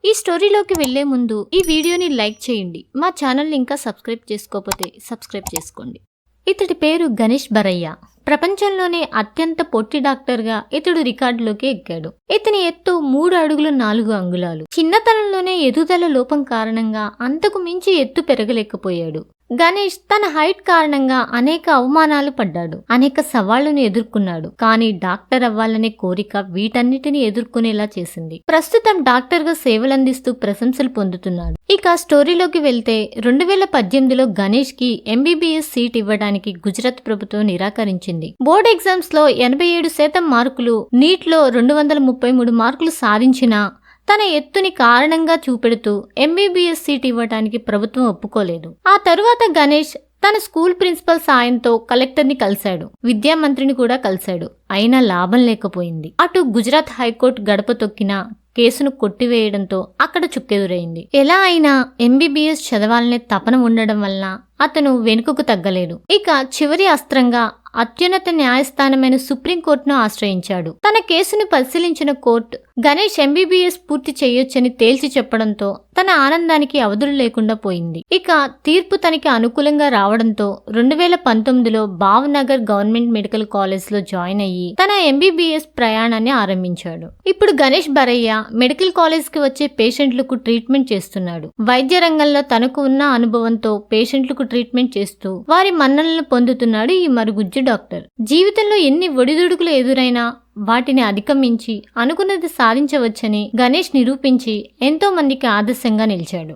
ఈ స్టోరీలోకి వెళ్లే ముందు ఈ వీడియోని లైక్ చేయండి. మా ఛానల్ని ఇంకా సబ్స్క్రైబ్ చేసుకోకపోతే సబ్స్క్రైబ్ చేసుకోండి. ఇతడి పేరు గణేష్ బరయ్య. ప్రపంచంలోనే అత్యంత పొట్టి డాక్టర్గా ఇతడు రికార్డులోకి ఎక్కాడు. ఇతని ఎత్తు 3 అడుగులు 4 అంగుళాలు. చిన్నతనంలోనే ఎదుగుదల లోపం కారణంగా అంతకు మించి ఎత్తు పెరగలేకపోయాడు. గణేష్ తన హైట్ కారణంగా అనేక అవమానాలు పడ్డాడు, అనేక సవాళ్లను ఎదుర్కొన్నాడు. కానీ డాక్టర్ అవ్వాలనే కోరిక వీటన్నిటిని ఎదుర్కొనేలా చేసింది. ప్రస్తుతం డాక్టర్ గా సేవలందిస్తూ ప్రశంసలు పొందుతున్నాడు. ఇక స్టోరీలోకి వెళ్తే 2018లో గణేష్ కి ఎంబీబీఎస్ సీట్ ఇవ్వడానికి గుజరాత్ ప్రభుత్వం నిరాకరించింది. బోర్డ్ ఎగ్జామ్స్ లో 87% మార్కులు, నీట్ లో 233 మార్కులు సాధించినా తన ఎత్తుని కారణంగా చూపెడుతూ ఎంబీబీఎస్ సీట్ ఇవ్వడానికి ప్రభుత్వం ఒప్పుకోలేదు. ఆ తరువాత గణేష్ తన స్కూల్ ప్రిన్సిపల్ సాయంతో కలెక్టర్ని కలిశాడు, విద్యామంత్రిని కూడా కలిశాడు. అయినా లాభం లేకపోయింది. అటు గుజరాత్ హైకోర్టు గడప తొక్కినా కేసును కొట్టివేయడంతో అక్కడ చుక్కెదురైంది. ఎలా అయినా ఎంబీబీఎస్ చదవాలనే తపన ఉండడం వలన అతను వెనుకకు తగ్గలేడు. ఇక చివరి అస్త్రంగా అత్యున్నత న్యాయస్థానమైన సుప్రీంకోర్టును ఆశ్రయించాడు. తన కేసును పరిశీలించిన కోర్టు గణేష్ ఎంబీబీఎస్ పూర్తి చేయొచ్చని తేల్చి చెప్పడంతో తన ఆనందానికి అవధులు లేకుండా పోయింది. ఇక తీర్పు తనకి అనుకూలంగా రావడంతో 2019లో భావనగర్ గవర్నమెంట్ మెడికల్ కాలేజ్ లో జాయిన్ అయ్యి తన ఎంబీబీఎస్ ప్రయాణాన్ని ఆరంభించాడు. ఇప్పుడు గణేష్ బరయ్య మెడికల్ కాలేజ్ కి వచ్చే పేషెంట్లకు ట్రీట్మెంట్ చేస్తున్నాడు. వైద్య రంగంలో తనకు ఉన్న అనుభవంతో పేషెంట్లకు ట్రీట్మెంట్ చేస్తూ వారి మన్ననలను పొందుతున్నాడు ఈ మరుగుజ్జు డాక్టర్. జీవితంలో ఎన్ని ఒడిదుడుకులు ఎదురైనా వాటిని అధిగమించి అనుకున్నది సాధించవచ్చని గణేష్ నిరూపించి ఎంతో మందికి ఆదర్శంగా నిలిచాడు.